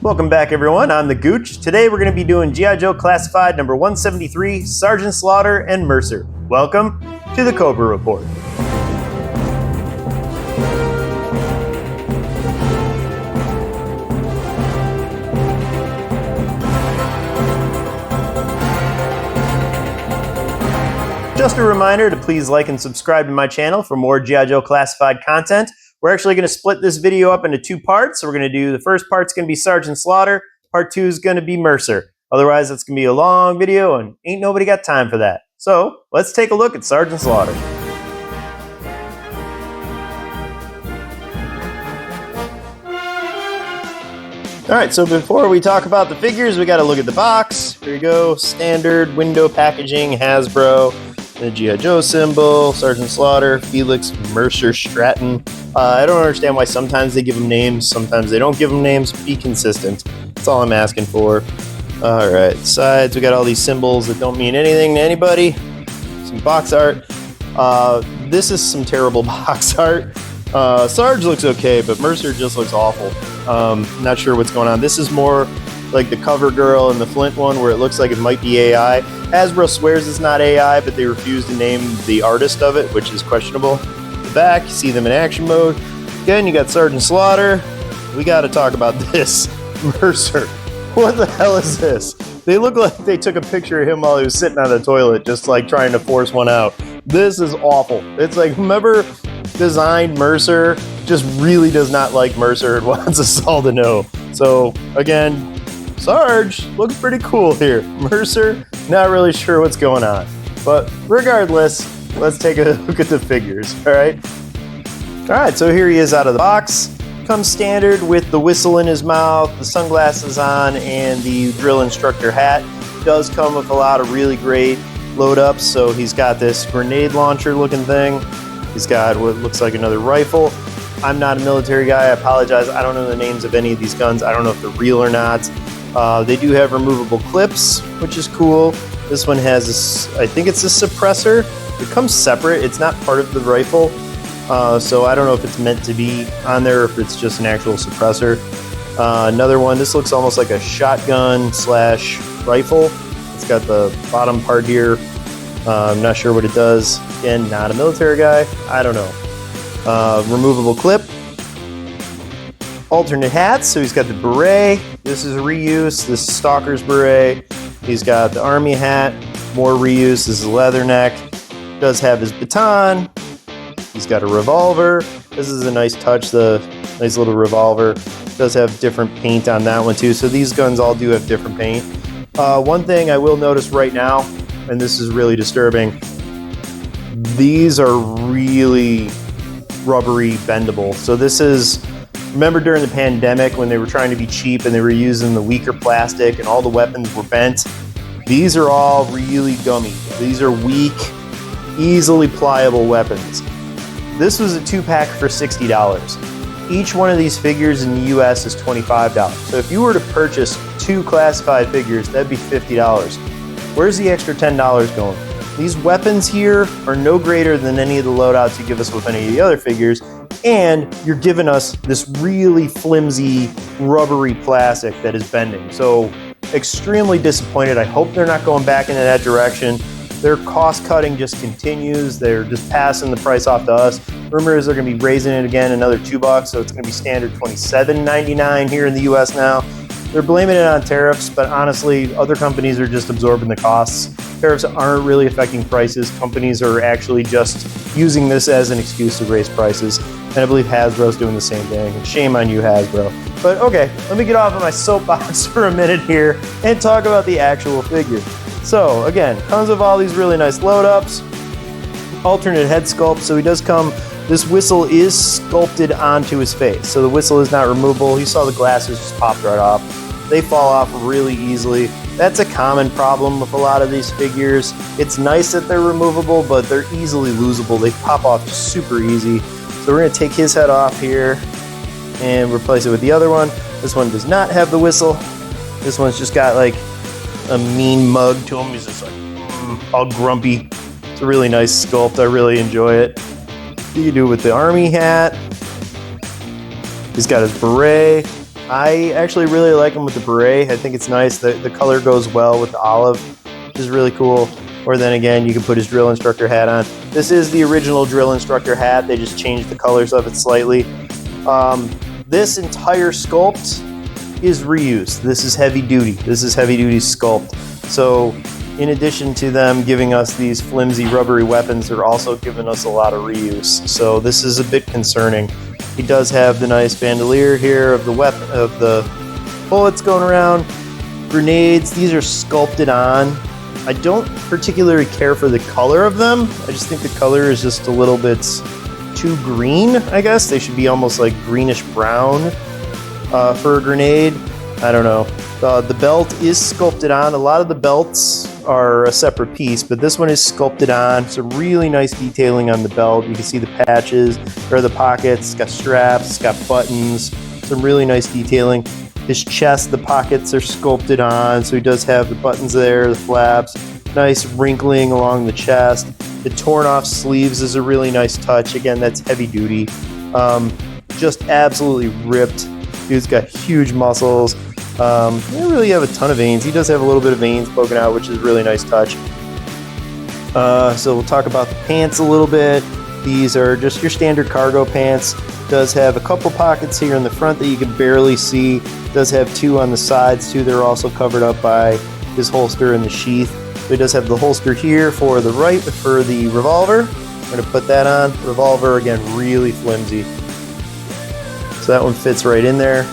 Welcome back, everyone. I'm the Gooch. Today we're going to be doing G.I. Joe Classified number 173, Sergeant Slaughter and Mercer. Welcome to the Cobra Report. Just a reminder to please like and subscribe to my channel for more G.I. Joe Classified content. We're actually going to split this video up into two parts. So we're going to do, the first part's going to be Sergeant Slaughter. Part 2 is going to be Mercer. Otherwise, it's going to be a long video and ain't nobody got time for that. So let's take a look at Sergeant Slaughter. All right, so before we talk about the figures, we got to look at the box. Here you go, standard window packaging, Hasbro. The G.I. Joe symbol, Sergeant Slaughter, Felix, Mercer, Stratton. I don't understand why sometimes they give them names, sometimes they don't give them names. Be consistent. That's all I'm asking for. All right, sides, we got all these symbols that don't mean anything to anybody. Some box art. This is some terrible box art. Sarge looks okay, but Mercer just looks awful. Not sure what's going on. This is more like the cover girl and the Flint one where it looks like it might be AI. Hasbro swears it's not AI, but they refuse to name the artist of it, which is questionable. The back, you see them in action mode. Again, you got Sergeant Slaughter. We got to talk about this. Mercer. What the hell is this? They look like they took a picture of him while he was sitting on the toilet, just like trying to force one out. This is awful. It's like whoever designed Mercer just really does not like Mercer and wants us all to know. So, again, Sarge looks pretty cool here. Mercer, not really sure what's going on. But regardless, let's take a look at the figures, all right? All right, so here he is out of the box. Comes standard with the whistle in his mouth, the sunglasses on, and the drill instructor hat. Does come with a lot of really great load-ups. So he's got this grenade launcher looking thing. He's got what looks like another rifle. I'm not a military guy, I apologize. I don't know the names of any of these guns. I don't know if they're real or not. They do have removable clips, which is cool. This one has this, I think it's a suppressor. It comes separate, it's not part of the rifle. So I don't know if it's meant to be on there or if it's just an actual suppressor. Another one, this looks almost like a shotgun slash rifle. It's got the bottom part here. I'm not sure what it does. Again, not a military guy, I don't know. Removable clip. Alternate hats, so he's got the beret. This is a reuse. This is Stalker's beret. He's got the army hat, more reuse. This is a leather neck. Does have his baton. He's got a revolver. This is a nice touch, the nice little revolver. Does have different paint on that one too. So these guns all do have different paint. One thing I will notice right now, and this is really disturbing, these are really rubbery bendable. So this is, remember during the pandemic when they were trying to be cheap and they were using the weaker plastic and all the weapons were bent? These are all really gummy. These are weak, easily pliable weapons. This was a 2-pack for $60. Each one of these figures in the US is $25. So if you were to purchase 2 classified figures, that'd be $50. Where's the extra $10 going? These weapons here are no greater than any of the loadouts you give us with any of the other figures, and you're giving us this really flimsy, rubbery plastic that is bending. So extremely disappointed. I hope they're not going back into that direction. Their cost cutting just continues. They're just passing the price off to us. Rumor is they're going to be raising it again another $2, so it's going to be standard $27.99 here in the US now. They're blaming it on tariffs, but honestly, other companies are just absorbing the costs. Tariffs aren't really affecting prices. Companies are actually just using this as an excuse to raise prices. And I believe Hasbro's doing the same thing. Shame on you, Hasbro. But okay, let me get off of my soapbox for a minute here and talk about the actual figure. So again, comes with all these really nice load-ups. Alternate head sculpt, so he does come, this whistle is sculpted onto his face. So the whistle is not removable. You saw the glasses just popped right off. They fall off really easily. That's a common problem with a lot of these figures. It's nice that they're removable, but they're easily losable. They pop off super easy. So we're gonna take his head off here and replace it with the other one. This one does not have the whistle. This one's just got like a mean mug to him. He's just like all grumpy. It's a really nice sculpt. I really enjoy it. You can do it with the army hat. He's got his beret. I actually really like them with the beret. I think it's nice. The color goes well with the olive, which is really cool. Or then again, you can put his drill instructor hat on. This is the original drill instructor hat. They just changed the colors of it slightly. This entire sculpt is reused. This is heavy duty. This is heavy duty sculpt. So in addition to them giving us these flimsy rubbery weapons, they're also giving us a lot of reuse. So this is a bit concerning. He does have the nice bandolier here of the weapon, of the bullets going around. Grenades, these are sculpted on. I don't particularly care for the color of them. I just think the color is just a little bit too green, I guess. They should be almost like greenish brown for a grenade. I don't know. The belt is sculpted on. A lot of the belts are a separate piece, but this one is sculpted on. Some really nice detailing on the belt. You can see the patches, or the pockets. It's got straps, it's got buttons. Some really nice detailing. His chest, the pockets are sculpted on, so he does have the buttons there, the flaps. Nice wrinkling along the chest. The torn off sleeves is a really nice touch. Again, that's heavy duty. Just absolutely ripped. Dude's got huge muscles. He doesn't really have a ton of veins. He does have a little bit of veins poking out, which is a really nice touch. So we'll talk about the pants a little bit. These are just your standard cargo pants. Does have a couple pockets here in the front that you can barely see. Does have two on the sides too. They're also covered up by his holster and the sheath. So he does have the holster here for the right for the revolver. I'm going to put that on. Revolver, again, really flimsy. So that one fits right in there.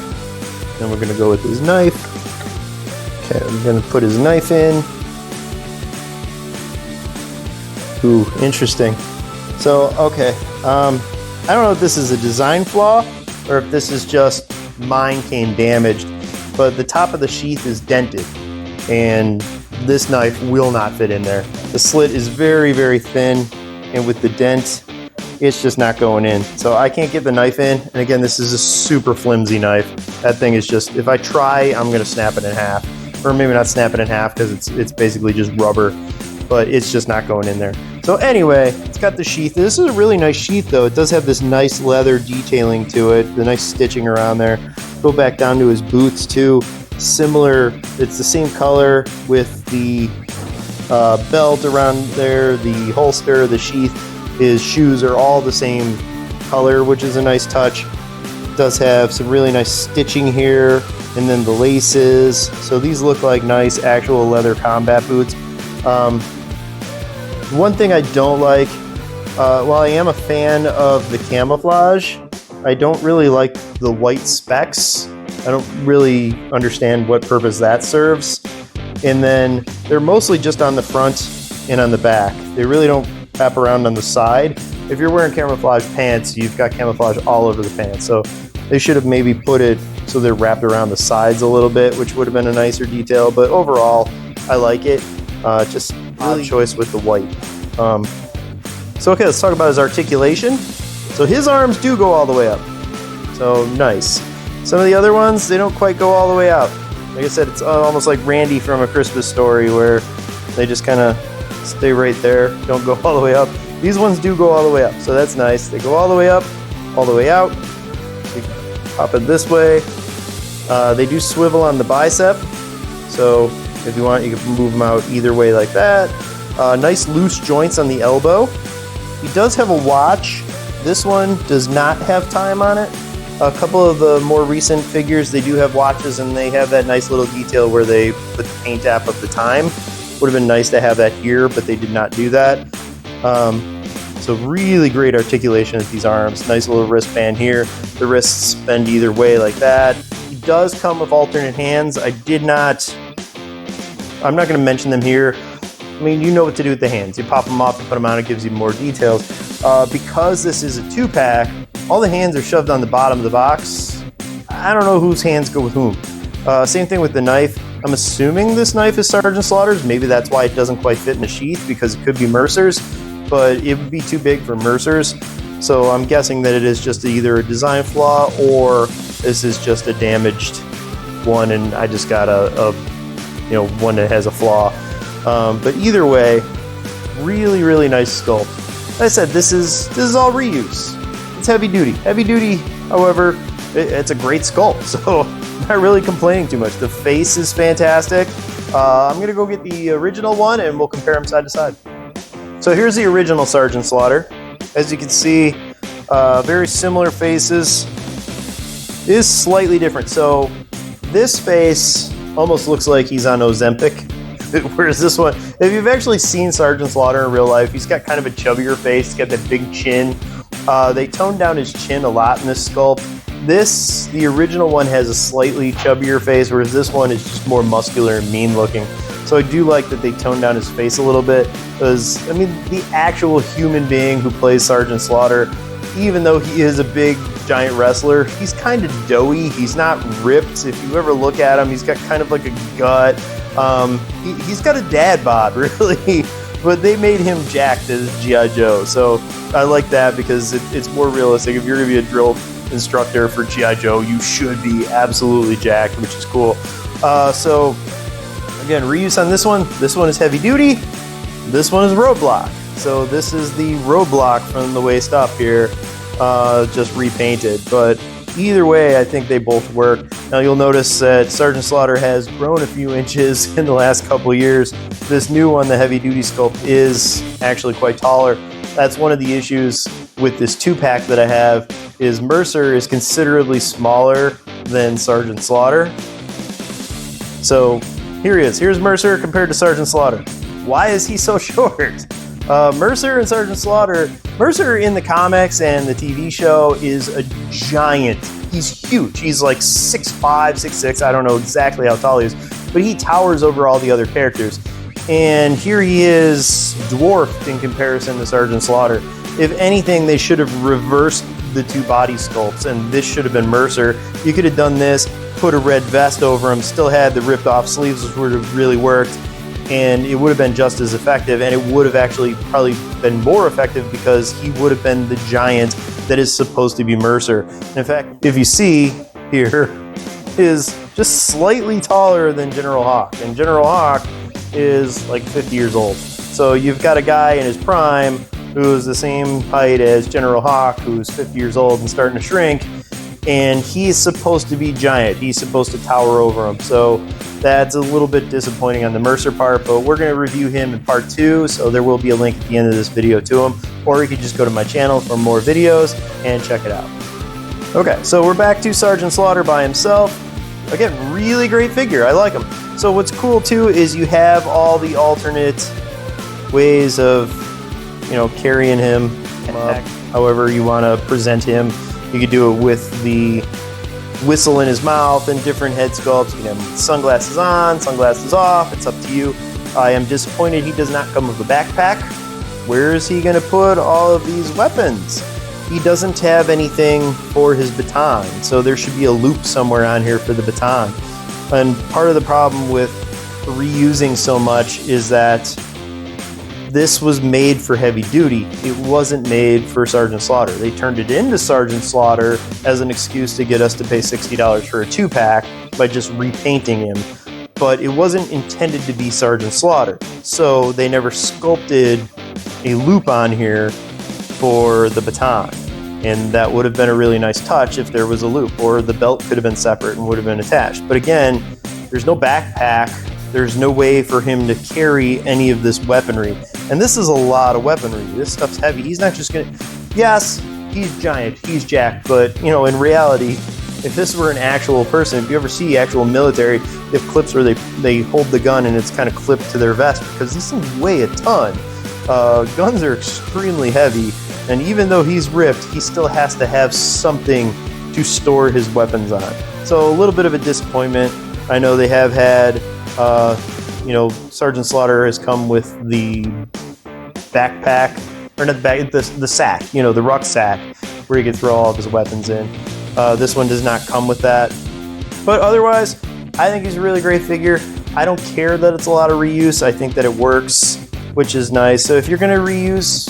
Then we're going to go with his knife. Okay, I'm going to put his knife in. Ooh, interesting. So, okay. I don't know if this is a design flaw or if this is just mine came damaged, but the top of the sheath is dented and this knife will not fit in there. The slit is very, very thin, and with the dent, it's just not going in. So I can't get the knife in. And again, this is a super flimsy knife. That thing is just, if I try, I'm gonna snap it in half. Or maybe not snap it in half because it's basically just rubber, but it's just not going in there. So anyway, it's got the sheath. This is a really nice sheath though. It does have this nice leather detailing to it, the nice stitching around there. Go back down to his boots too. Similar, it's the same color with the belt around there, the holster, the sheath. His shoes are all the same color, which is a nice touch. It does have some really nice stitching here, and then the laces. So these look like nice actual leather combat boots. One thing I don't like, while I am a fan of the camouflage, I don't really like the white specks. I don't really understand what purpose that serves. And then they're mostly just on the front and on the back. They really don't wrap around on the side. If you're wearing camouflage pants, you've got camouflage all over the pants. So they should have maybe put it so they're wrapped around the sides a little bit, which would have been a nicer detail. But overall, I like it. Just really choice with the white. So okay, let's talk about his articulation. So his arms do go all the way up. So nice. Some of the other ones, they don't quite go all the way out. Like I said, it's almost like Randy from A Christmas Story, where they just kind of stay right there, don't go all the way up. These ones do go all the way up, so that's nice. They go all the way up, all the way out. You can pop it this way. They do swivel on the bicep, so if you want, you can move them out either way like that. Nice loose joints on the elbow. He does have a watch. This one does not have time on it. A couple of the more recent figures, they do have watches, and they have that nice little detail where they put the paint app of the time. Would have been nice to have that here, but they did not do that. So really great articulation of these arms. Nice little wristband here. The wrists bend either way like that. He does come with alternate hands. I'm not going to mention them here. I mean, you know what to do with the hands. You pop them off, you put them on, it gives you more details. Because this is a 2-pack, all the hands are shoved on the bottom of the box. I don't know whose hands go with whom. Same thing with the knife. I'm assuming this knife is Sergeant Slaughter's. Maybe that's why it doesn't quite fit in the sheath, because it could be Mercer's, but it would be too big for Mercer's. So I'm guessing that it is just either a design flaw or this is just a damaged one, and I just got a one that has a flaw. But either way, really, really nice sculpt. Like I said, this is all reuse. It's heavy duty. Heavy duty, however, it's a great sculpt. So not really complaining too much. The face is fantastic. I'm gonna go get the original one and we'll compare them side to side. So here's the original Sergeant Slaughter. As you can see, very similar faces. It is slightly different. So this face almost looks like he's on Ozempic. Whereas this one, if you've actually seen Sergeant Slaughter in real life, he's got kind of a chubbier face. He's got that big chin. They toned down his chin a lot in this sculpt. The original one has a slightly chubbier face, whereas this one is just more muscular and mean looking. So I do like that they toned down his face a little bit, because, I mean, the actual human being who plays Sergeant Slaughter, even though he is a big, giant wrestler, he's kind of doughy. He's not ripped. If you ever look at him, he's got kind of like a gut. He's got a dad bod, really, but they made him jacked as G.I. Joe. So I like that because it's more realistic. If you're going to be a drill instructor for G.I. Joe, you should be absolutely jacked, which is cool. So again, reuse on this one. This one is heavy duty. This one is roadblock. So this is the roadblock from the waist up here, just repainted. But either way, I think they both work. Now you'll notice that Sergeant Slaughter has grown a few inches in the last couple of years. This new one, the heavy duty sculpt, is actually quite taller. That's one of the issues with this 2-pack that I have, is Mercer is considerably smaller than Sergeant Slaughter. So here he is. Here's Mercer compared to Sergeant Slaughter. Why is he so short? Mercer and Sergeant Slaughter, Mercer in the comics and the TV show is a giant. He's huge. He's like 6'5", 6'6". I don't know exactly how tall he is, but he towers over all the other characters. And here he is dwarfed in comparison to Sergeant Slaughter. If anything, they should have reversed the two body sculpts, and this should have been Mercer. You could have done this, put a red vest over him, still had the ripped off sleeves, which would have really worked, and it would have been just as effective, and it would have actually probably been more effective because he would have been the giant that is supposed to be Mercer. In fact, if you see here, is just slightly taller than General Hawk, and General Hawk is like 50 years old. So you've got a guy in his prime who's the same height as General Hawk, who's 50 years old and starting to shrink, and he's supposed to be giant. He's supposed to tower over him. So that's a little bit disappointing on the Mercer part, but we're going to review him in part 2, so there will be a link at the end of this video to him, or you could just go to my channel for more videos and check it out. Okay, so we're back to Sergeant Slaughter by himself. Again, really great figure. I like him. So what's cool too is you have all the alternate ways of, you know, carrying him, however you want to present him. You could do it with the whistle in his mouth and different head sculpts. You can have sunglasses on, sunglasses off. It's up to you. I am disappointed he does not come with a backpack. Where is he going to put all of these weapons? He doesn't have anything for his baton, so there should be a loop somewhere on here for the baton. And part of the problem with reusing so much is that this was made for heavy duty. It wasn't made for Sergeant Slaughter. They turned it into Sergeant Slaughter as an excuse to get us to pay $60 for a 2-pack by just repainting him. But it wasn't intended to be Sergeant Slaughter. So they never sculpted a loop on here for the baton. And that would have been a really nice touch if there was a loop, or the belt could have been separate and would have been attached. But again, there's no backpack. There's no way for him to carry any of this weaponry. And this is a lot of weaponry. This stuff's heavy. He's not just gonna, yes, he's giant, he's jacked, but you know, in reality, if this were an actual person, if you ever see actual military, they have clips where they hold the gun and it's kind of clipped to their vest, because these things weigh a ton. Guns are extremely heavy, and even though he's ripped, he still has to have something to store his weapons on. So a little bit of a disappointment. I know they have had, you know, Sergeant Slaughter has come with the backpack, or not the sack, you know, the rucksack, where you can throw all of his weapons in. This one does not come with that. But otherwise, I think he's a really great figure. I don't care that it's a lot of reuse. I think that it works, which is nice. So if you're going to reuse,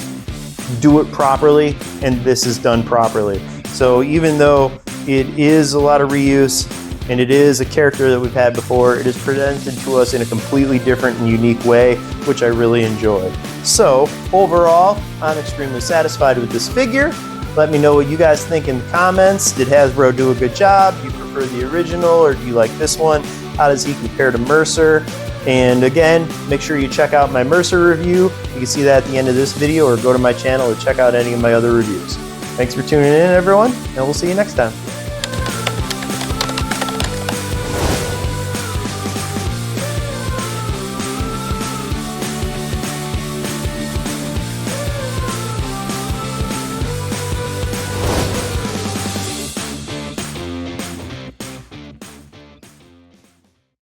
do it properly, and this is done properly. So even though it is a lot of reuse, and it is a character that we've had before, it is presented to us in a completely different and unique way, which I really enjoy. So overall, I'm extremely satisfied with this figure, Let me know what you guys think in the comments. Did Hasbro do a good job? Do you prefer the original or do you like this one? How does he compare to Mercer? And again, make sure you check out my Mercer review. You can see that at the end of this video, or go to my channel to check out any of my other reviews. Thanks for tuning in, everyone, and we'll see you next time.